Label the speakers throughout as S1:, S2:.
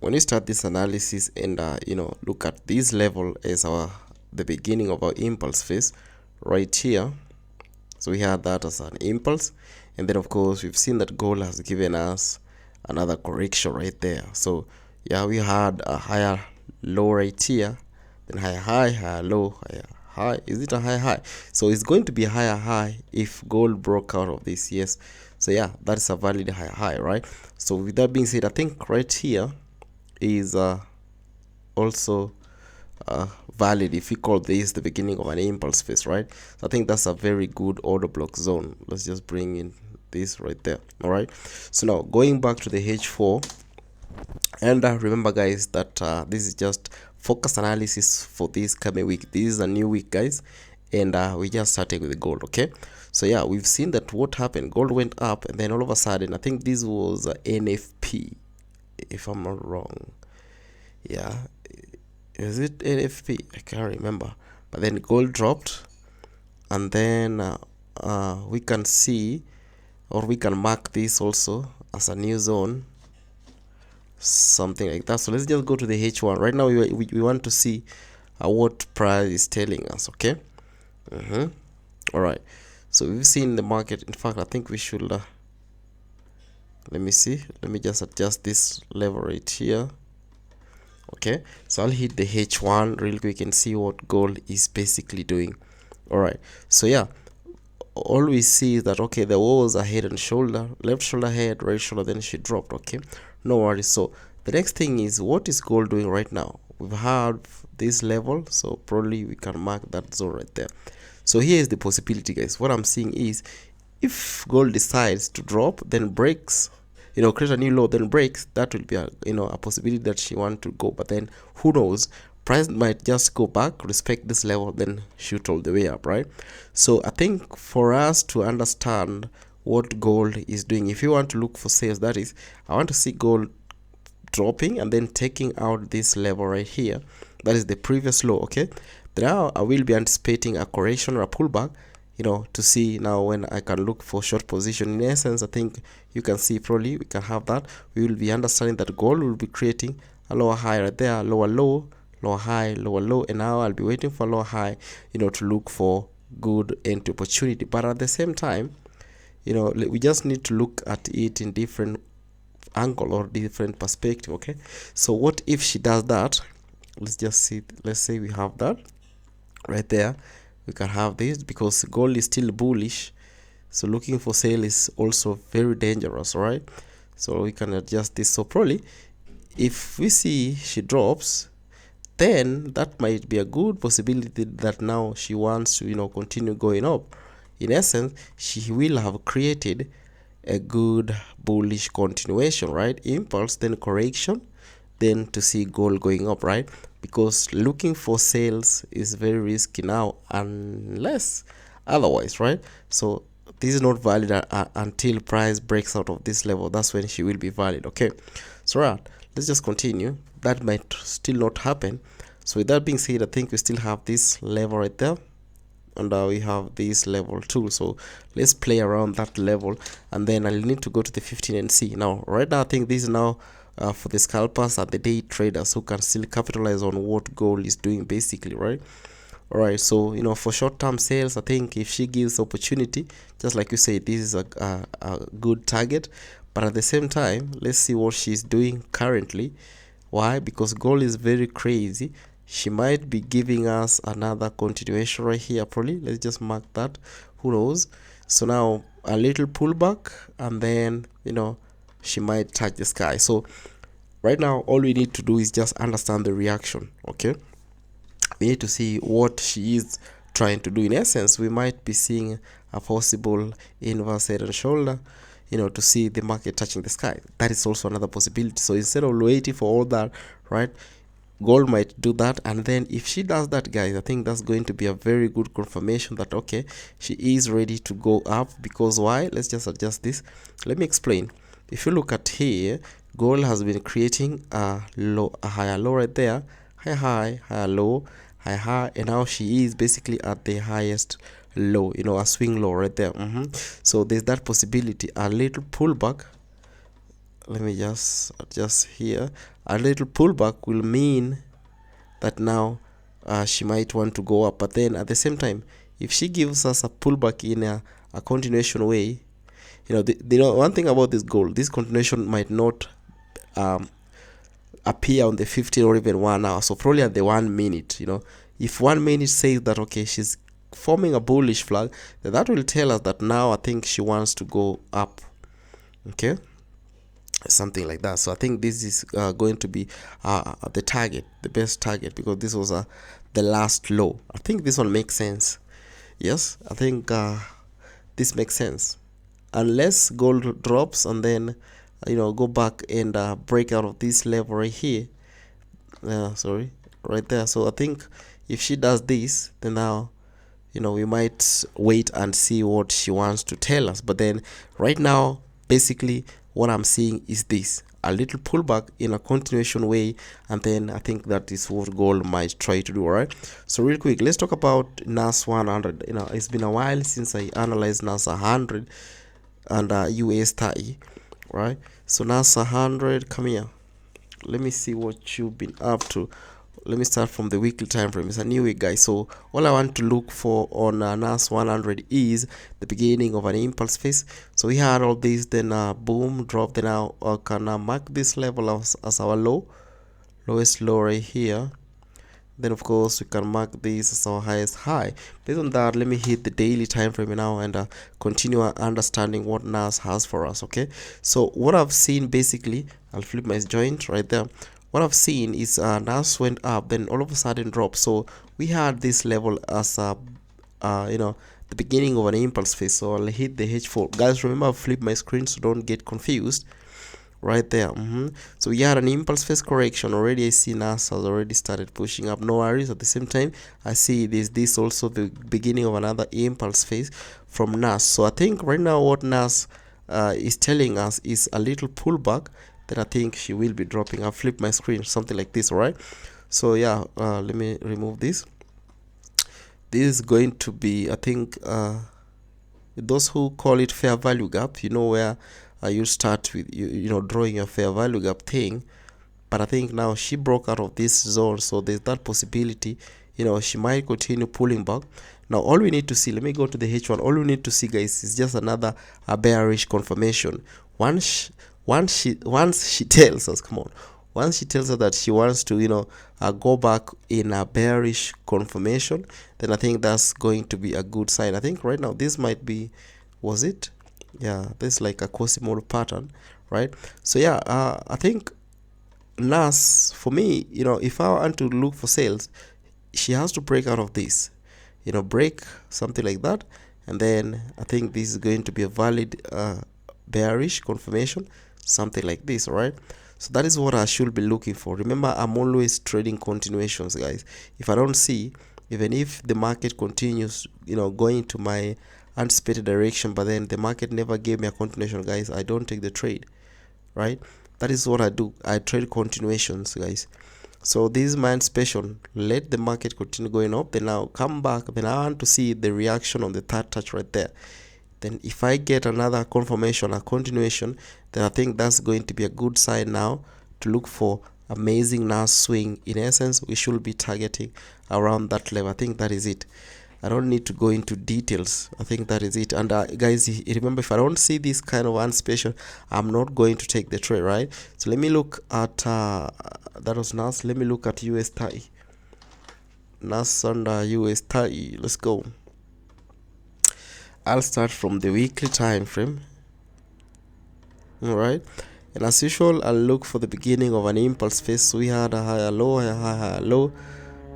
S1: when you start this analysis and look at this level as the beginning of our impulse phase right here. So we had that as an impulse, and then of course we've seen that gold has given us another correction right there. So yeah, we had a higher low right here, then higher high, higher low, higher high. Is it a higher high? So it's going to be a higher high if gold broke out of this. Yes, so yeah, that's a valid higher high, right? So with that being said, I think right here is also valid if we call this the beginning of an impulse phase, right? So I think that's a very good order block zone. Let's just bring in this right there. All right, so now going back to the H4, and remember guys that this is just focus analysis for this coming week. This is a new week, guys, and we just starting with the gold. Okay, so yeah, we've seen that what happened, gold went up, and then all of a sudden, I think this was NFP, if I'm not wrong. Yeah, is it NFP? I can't remember. But then gold dropped, and then we can see, or we can mark this also as a new zone, something like that. So let's just go to the H1 right now. We want to see what price is telling us. Okay. All right, so we've seen the market. In fact, I think we should let me see, let me just adjust this level right here. Okay, so I'll hit the H1 real quick and see what gold is basically doing. All right, so yeah, all we see is that okay, there was a head and shoulder, left shoulder, head, right shoulder, then she dropped. Okay, no worries. So the next thing is, what is gold doing right now? We've had this level, so probably we can mark that zone right there. So here is the possibility, guys. What I'm seeing is, if gold decides to drop, then breaks, create a new low, then breaks, that will be a possibility that she want to go. But then who knows, price might just go back, respect this level, then shoot all the way up, right? So I think for us to understand what gold is doing, if you want to look for sales, that is, I want to see gold dropping and then taking out this level right here, that is the previous low. Okay, now I will be anticipating a correction or a pullback, to see now when I can look for short position. In essence, I think you can see probably we can have that. We will be understanding that gold will be creating a lower high right there, lower low, lower high, lower low, and now I'll be waiting for lower high, to look for good entry opportunity. But at the same time, we just need to look at it in different angle or different perspective. Okay, so what if she does that? Let's just see, let's say we have that right there. We can have this because gold is still bullish, so looking for sale is also very dangerous. All right, so we can adjust this. So probably if we see she drops, then that might be a good possibility that now she wants to continue going up. In essence, she will have created a good bullish continuation, right? Impulse, then correction, then to see gold going up, right? Because looking for sales is very risky now unless otherwise, right? So this is not valid until price breaks out of this level. That's when she will be valid. Okay, so right, let's just continue. That might still not happen. So with that being said, I think we still have this level right there, and we have this level too. So let's play around that level, and then I'll need to go to the 15 and see. Now right now I think this is now for the scalpers and the day traders who can still capitalize on what gold is doing basically, right? All right, so for short-term sales, I think if she gives opportunity, just like you say, this is a good target. But at the same time, let's see what she's doing currently. Why? Because gold is very crazy. She might be giving us another continuation right here probably. Let's just mark that, who knows. So now a little pullback, and then she might touch the sky. So right now all we need to do is just understand the reaction. Okay, we need to see what she is trying to do. In essence, we might be seeing a possible inverse head and shoulder, to see the market touching the sky. That is also another possibility. So instead of waiting for all that, right, gold might do that. And then if she does that, guys, I think that's going to be a very good confirmation that okay, she is ready to go up. Because why? Let's just adjust this. Let me explain. If you look at here, gold has been creating a higher low right there, high, higher low, high, and now she is basically at the highest low, a swing low right there. So there's that possibility, a little pullback, let me just adjust here. A little pullback will mean that now she might want to go up, but then at the same time, if she gives us a pullback in a continuation way, one thing about this gold, this continuation might not appear on the 15 or even 1 hour, so probably at the 1 minute. If 1 minute says that okay, she's forming a bullish flag, then that will tell us that now I think she wants to go up, okay, something like that. So I think this is going to be the target, the best target, because this was the last low. I think this one makes sense. Yes, I think this makes sense, unless gold drops and then go back and break out of this level right here, sorry, right there. So I think if she does this, then now we might wait and see what she wants to tell us. But then right now, basically what I'm seeing is this: a little pullback in a continuation way, and then I think that is what gold might try to do. All right, so real quick, let's talk about NAS100. It's been a while since I analyzed NAS100 and US30, right? So NAS100, come here, let me see what you've been up to. Let me start from the weekly time frame. It's a new week, guys. So all I want to look for on NAS100 is the beginning of an impulse phase. So we had all this, then boom, drop. Then now can mark this level as our lowest low right here. Then of course we can mark this as our highest high. Based on that, let me hit the daily time frame now and continue understanding what NAS has for us. Okay, so what I've seen, basically, I'll flip my joint right there. What I've seen is NAS went up, then all of a sudden dropped. So we had this level as the beginning of an impulse phase. So I'll hit the H4. Guys, remember, I've flipped my screen, so don't get confused. Right there. So we had an impulse phase correction already. I see NAS has already started pushing up. No worries. At the same time, I see this also the beginning of another impulse phase from NAS. So I think right now what NAS is telling us is a little pullback. Then I think she will be dropping. I'll flip my screen, something like this. All right, so yeah, let me remove this. This is going to be, I think, those who call it fair value gap, where you start with drawing your fair value gap thing. But I think now she broke out of this zone, so there's that possibility she might continue pulling back. Now all we need to see, let me go to the H1. All we need to see, guys, is just another bearish confirmation. Once she tells us, come on, once she tells us that she wants to go back in a bearish confirmation, then I think that's going to be a good sign. I think right now this might be, was it, yeah, this is like a Quasimodo pattern, right? So yeah, I think NAS, for me, if I want to look for sales, she has to break out of this, break something like that, and then I think this is going to be a valid bearish confirmation, something like this. All right, so that is what I should be looking for. Remember, I'm always trading continuations, guys. If I don't see, even if the market continues going to my anticipated direction, but then the market never gave me a continuation, guys, I don't take the trade, right? That is what I do. I trade continuations, guys. So this is my anticipation. Let the market continue going up, then I'll come back, then I want to see the reaction on the third touch right there. Then if I get another confirmation, a continuation, then I think that's going to be a good sign now to look for amazing NAS swing. In essence, we should be targeting around that level. I think that is it. I don't need to go into details. I think that is it. And guys, remember, if I don't see this kind of anticipation, I'm not going to take the trade, right? So let me look at that was NAS. Let me look at US30. NAS and US30. Let's go. I'll start from the weekly time frame. All right, and as usual, I'll look for the beginning of an impulse phase. So we had a higher low, higher high, higher low,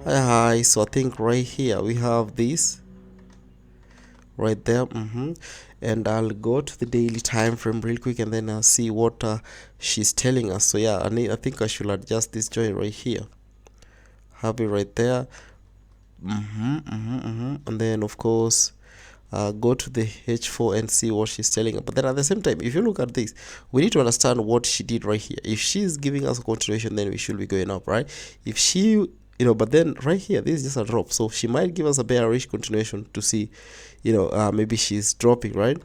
S1: higher high. So I think right here we have this right there. And I'll go to the daily time frame real quick, and then I'll see what she's telling us. So yeah, I think I should adjust this joint right here. Have it right there. And then of course go to the H4 and see what she's telling us. But then at the same time, if you look at this, we need to understand what she did right here. If she's giving us a continuation, then we should be going up, right? If she but then right here, this is just a drop, so she might give us a bearish continuation to see maybe she's dropping, right?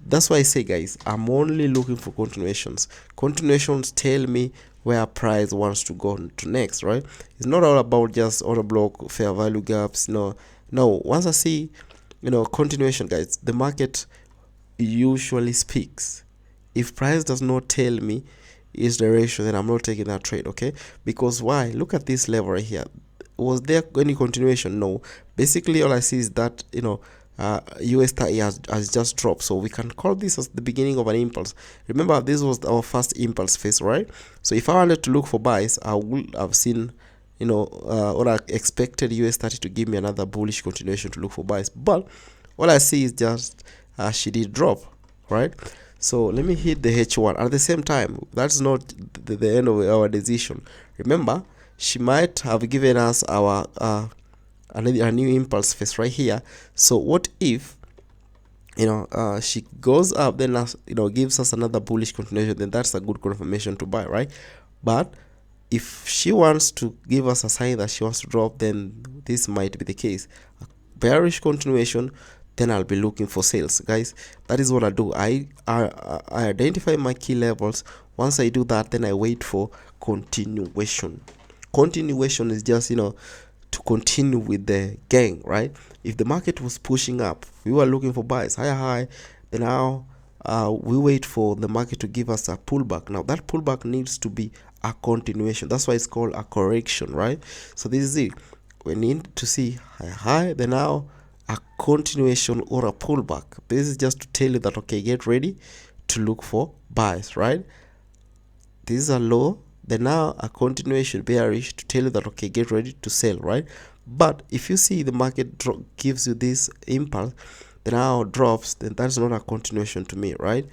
S1: That's why I say, guys, I'm only looking for continuations. Continuations tell me where price wants to go to next, right? It's not all about just order block, fair value gaps. No, once I see, continuation, guys, the market usually speaks. If price does not tell me its direction, then I'm not taking that trade. Okay, because why? Look at this level right here. Was there any continuation? No. Basically all I see is that US30 has just dropped, so we can call this as the beginning of an impulse. Remember, this was our first impulse phase, right? So if I wanted to look for buys, I would have seen, or I expected US30 to give me another bullish continuation to look for buys, but all I see is just she did drop, right? So let me hit the H1 at the same time. That's not the end of our decision. Remember, she might have given us our a new impulse phase right here. So what if she goes up, then gives us another bullish continuation? Then that's a good confirmation to buy, right? But if she wants to give us a sign that she wants to drop, then this might be the case. A bearish continuation, then I'll be looking for sales, guys. That is what I do. I identify my key levels. Once I do that, then I wait for continuation. Continuation is just to continue with the gang, right? If the market was pushing up, we were looking for buys high, then now we wait for the market to give us a pullback. Now that pullback needs to be a continuation. That's why it's called a correction, right? So this is it. We need to see high, then now a continuation or a pullback. This is just to tell you that, okay, get ready to look for buys, right? This is a low, then now a continuation bearish to tell you that, okay, get ready to sell, right? But if you see the market gives you this impulse, then now drops, then that's not a continuation to me, right?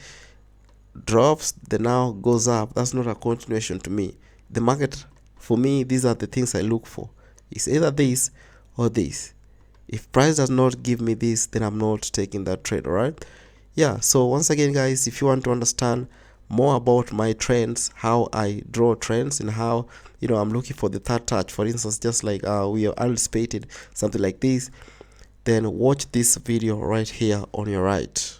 S1: Drops, then now goes up, that's not a continuation to me. The market, for me, these are the things I look for. It's either this or this. If price does not give me this, then I'm not taking that trade, all right? Yeah, so once again, guys, if you want to understand more about my trends, how I draw trends, and how I'm looking for the third touch, for instance, just like we are anticipated something like this, then watch this video right here on your right.